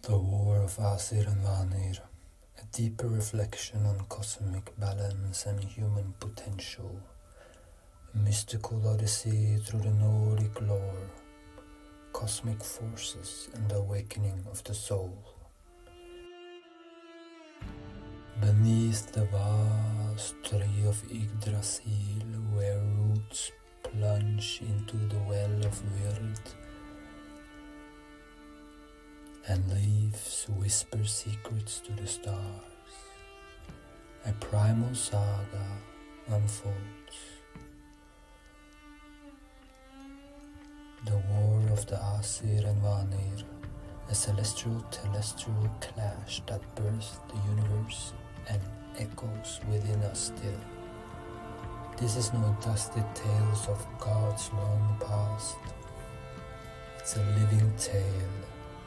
The War of Aesir and Vanir, a deeper reflection on cosmic balance and human potential, a mystical odyssey through the Nordic lore, cosmic forces and the awakening of the soul. Beneath the vast tree of Yggdrasil, where roots plunge into the Well of Wyrd, and leaves whisper secrets to the stars, a primal saga unfolds. The War of the Aesir and Vanir, a celestial-telestial clash that birthed the universe and echoes within us still. This is no dusty tales of gods long past. It's a living tale.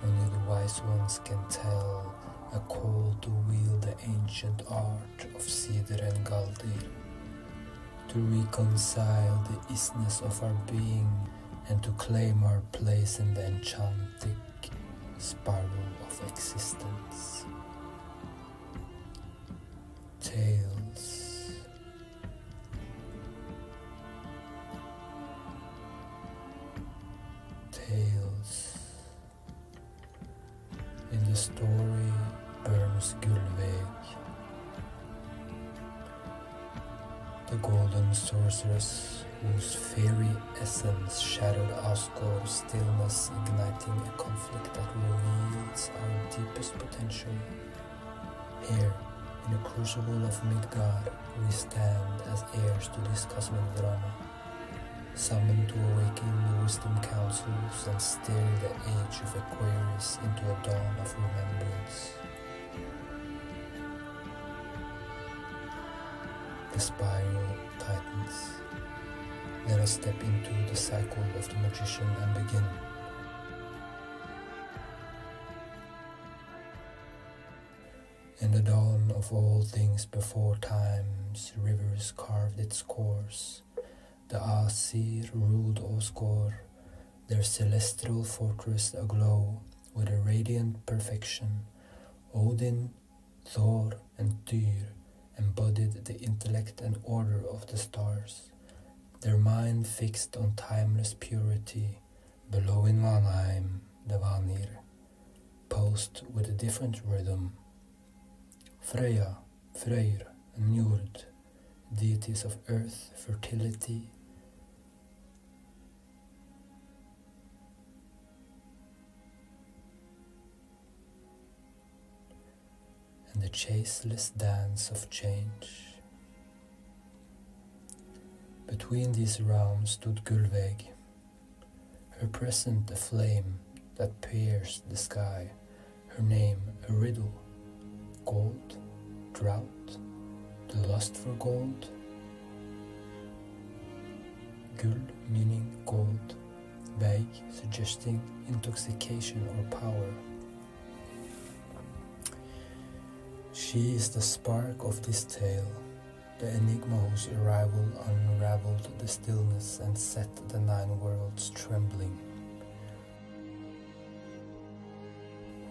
Only the wise ones can tell, a call to wield the ancient art of Seidr and Galdr, to reconcile the isness of our being and to claim our place in the enchanting spiral of existence. Tales. Tales. In the story burns Gulveig, the golden sorceress whose fairy essence shadowed Asgard's stillness, igniting a conflict that reveals our deepest potential. Here, in the crucible of Midgard, we stand as heirs to this cosmic drama, summoned to awaken the wisdom councils and steer the age of Aquarius into a dawn of remembrance. The spiral tightens. Let us step into the cycle of the magician and begin. In the dawn of all things before times, rivers carved its course. The Aesir ruled Asgard, their celestial fortress aglow with a radiant perfection. Odin, Thor, and Tyr embodied the intellect and order of the stars, their mind fixed on timeless purity. Below in Valheim, the Vanir, posed with a different rhythm. Freyja, Freyr, and Njord, deities of earth, fertility, and the chaseless dance of change. Between these realms stood Gulveig, her present a flame that pierced the sky, her name a riddle, gold, drought, the lust for gold. Gul meaning gold, Veig suggesting intoxication or power. She is the spark of this tale, the enigma whose arrival unraveled the stillness and set the 9 worlds trembling.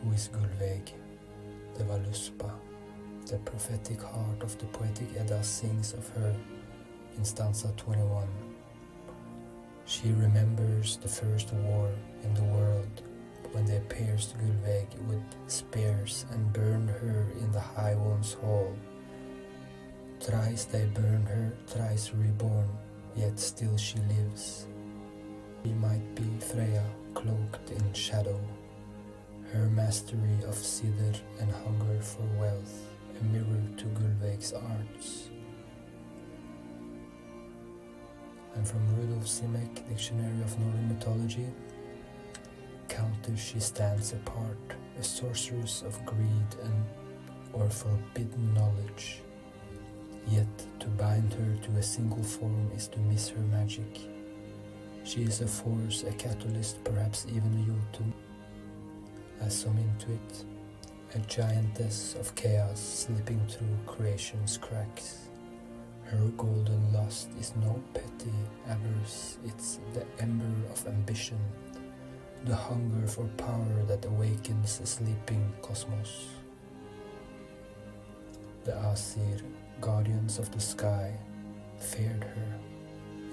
Who is Gulveig? The Valuspa, the prophetic heart of the poetic Edda sings of her in stanza 21. She remembers the first war in the world, when they pierced Gulveig with spears and burned her in the High One's hall. Thrice they burned her, thrice reborn, yet still she lives. She might be Freyja, cloaked in shadow, her mastery of Seidr and hunger for wealth, a mirror to Gulveig's arts. And from Rudolf Simek, Dictionary of Northern Mythology, counter she stands apart, a sorceress of greed and or forbidden knowledge. Yet to bind her to a single form is to miss her magic. She is a force, a catalyst, perhaps even a Jotun, as some intuit, a giantess of chaos slipping through creation's cracks. Her golden lust is no petty avarice, it's the ember of ambition, the hunger for power that awakens a sleeping cosmos. The Aesir, guardians of the sky, feared her.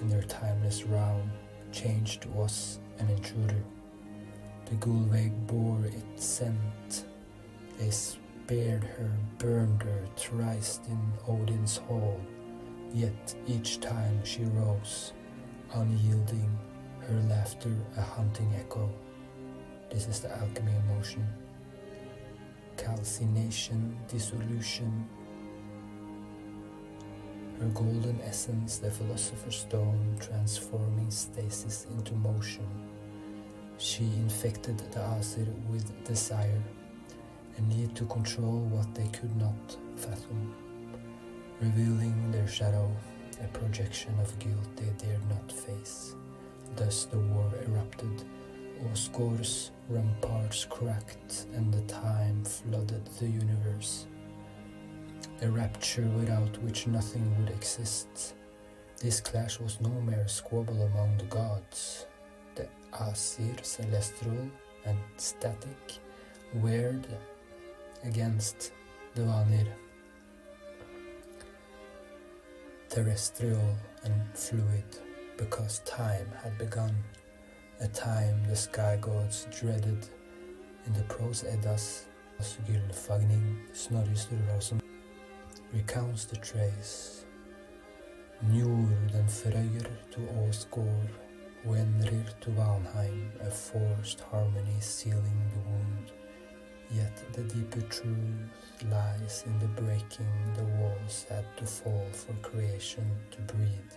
In their timeless realm, changed was an intruder. The Gullveig bore its scent. They spared her, burned her thrice in Odin's hall. Yet each time she rose, unyielding, her laughter a haunting echo. This is the alchemy in motion. Calcination, dissolution. Her golden essence, the philosopher's stone, transforming stasis into motion. She infected the Aesir with desire, a need to control what they could not fathom, revealing their shadow, a projection of guilt they dared not face. Thus the war erupted, Osgor's ramparts cracked, and the time flooded the universe. A rapture without which nothing would exist. This clash was no mere squabble among the gods. The Aesir, celestial and static, Wyrd against the Vanir, terrestrial and fluid, because time had begun, a time the sky gods dreaded. In the prose Eddas, Gylfagning, Snorri Sturlason recounts the trace. Njord den frøyer to Åsgård, Wenrir to Valheim, a forced harmony sealing the wound. Yet the deeper truth lies in the breaking the walls had to fall for creation to breathe.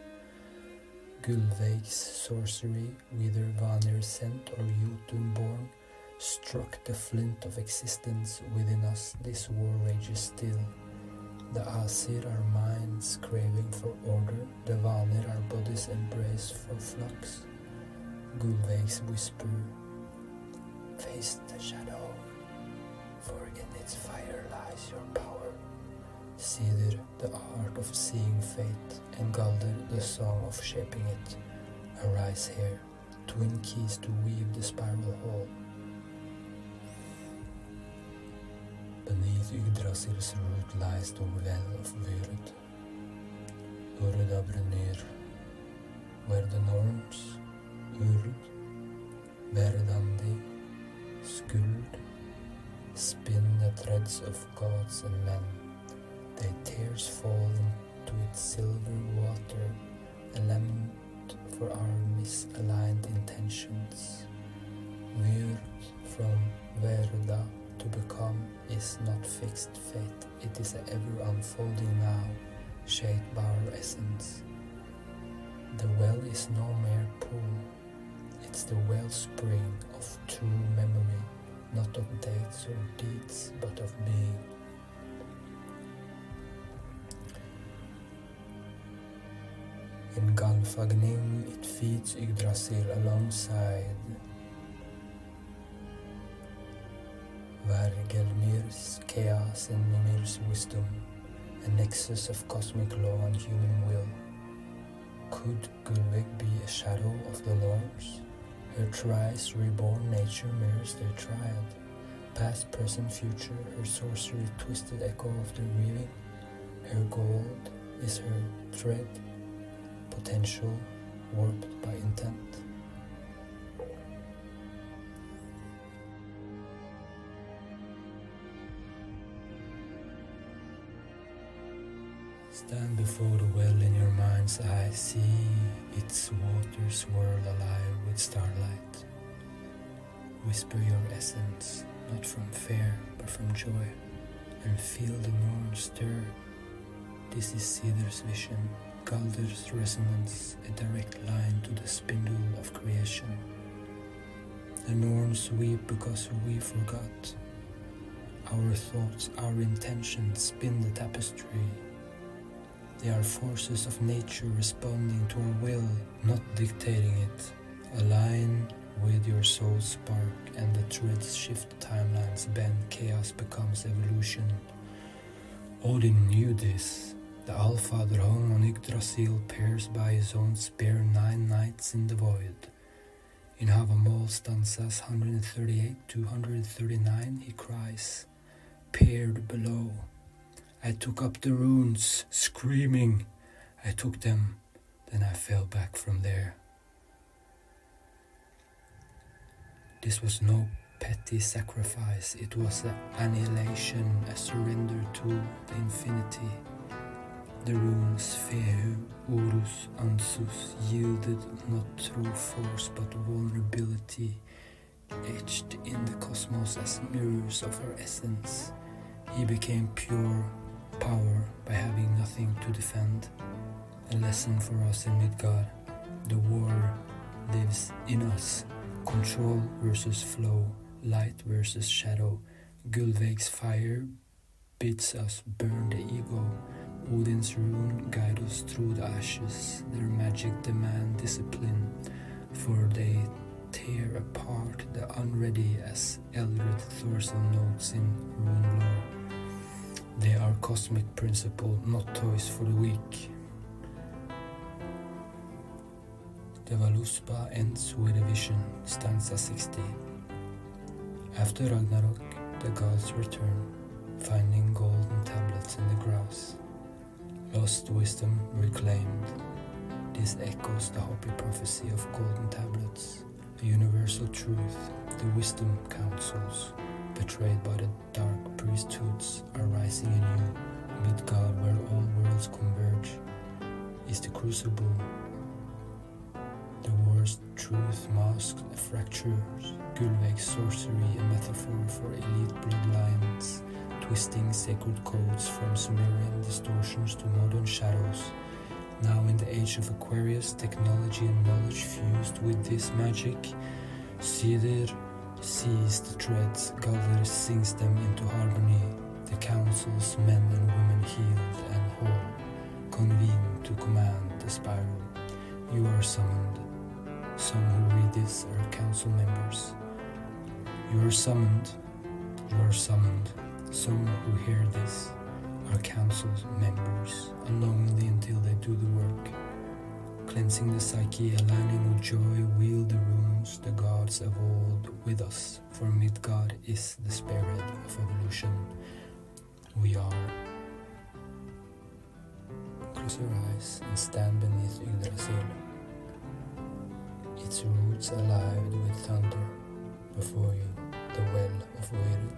Gullveig's sorcery, whether Vanir sent or Jotun-born, struck the flint of existence within us. This war rages still. The Aesir are minds craving for order, the Vanir are bodies embrace for flux. Gullveig's whisper, face the shadow, for in its fire lies your power. Seidr, the art of seeing fate, and Galdr, the song of shaping it. Arise here, twin keys to weave the spiral hall. Beneath Yggdrasil's root lies the Well of Wyrd. WyrdA brunner, where the norns, Urd, Verdandi, Skuld, spin the threads of gods and men. Their tears fall into its silver water, a lament for our misaligned intentions. Wyrd from WyrdA to become is not fixed fate, it is an ever unfolding now, shaped by our essence. The well is no mere pool, it's the wellspring of true memory, not of dates or deeds, but of being. In Gylfagning it feeds Yggdrasil alongside Vargelmir's chaos and Mimir's wisdom, a nexus of cosmic law and human will. Could Gullveig be a shadow of the Lords? Her thrice reborn nature mirrors their triad. Past, present, future, her sorcery twisted echo of the weaving. Her gold is her thread, potential warped by intent. Stand before the well in your mind's eye, see its waters swirl alive with starlight. Whisper your essence, not from fear, but from joy, and feel the Norn stir. This is Seidr's vision, Galdr's resonance, a direct line to the spindle of creation. The Norns weep because we forgot. Our thoughts, our intentions spin the tapestry. They are forces of nature responding to our will, not dictating it. Align with your soul spark and the threads shift, timelines bend, chaos becomes evolution. Odin knew this. The Allfather hung on Yggdrasil, pierced by his own spear 9 nights in the void. In Havamol stanzas 138-139 he cries, peered below. I took up the runes, screaming. I took them, then I fell back from there. This was no petty sacrifice, it was an annihilation, a surrender to the infinity. The runes Fehu, Urus, Ansus yielded not through force but vulnerability, etched in the cosmos as mirrors of our essence. He became pure power by having nothing to defend. A lesson for us in Midgard. The war lives in us. Control versus flow, light versus shadow. Gullveig's fire bids us burn the ego. Odin's rune guide us through the ashes. Their magic demand discipline, for they tear apart the unready, as Eldred Thorsson notes in rune lore. They are cosmic principle, not toys for the weak. The Valuspa ends with a vision, stanza 60. After Ragnarok, the gods return, finding golden tablets in the grass. Lost wisdom reclaimed. This echoes the Hopi prophecy of golden tablets, a universal truth. The wisdom councils, betrayed by the dark priesthoods, are rising anew. Midgard, where all worlds converge, is the crucible. The war's truth masks fractures, Gullveig's sorcery a metaphor for elite bloodlines, twisting sacred codes from Sumerian distortions to modern shadows. Now in the age of Aquarius, technology and knowledge fused with this magic, Seidr sees the threads, Galdr sings them into harmony. The councils, men and women healed and whole, convene to command the spiral. You are summoned. Some who read this are council members. You are summoned. You are summoned. Some who hear this are council members, unknowingly until they do the work. Cleansing the psyche, aligning with joy, wield the runes the gods evolved with us, for Midgard is the spearhead of evolution. We are. Close your eyes and stand beneath Yggdrasil, its roots alive with thunder. Before you, the Well of Wyrd.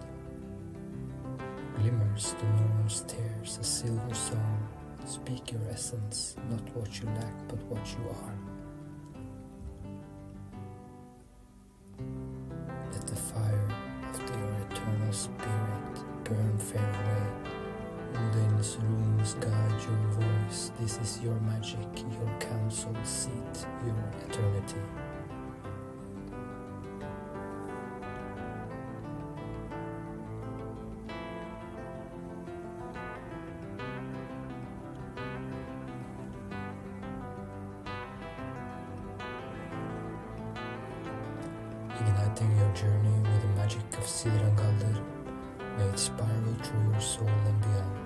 Glimmers the Norns tears a silver song. Speak your essence, not what you lack, but what you are. Let the fire of your eternal spirit burn fareway. Odin's runes guide your voice. This is your magic, your council seat, your eternity. Igniting your journey with the magic of Seidr and Galdr, may it spiral through your soul and beyond.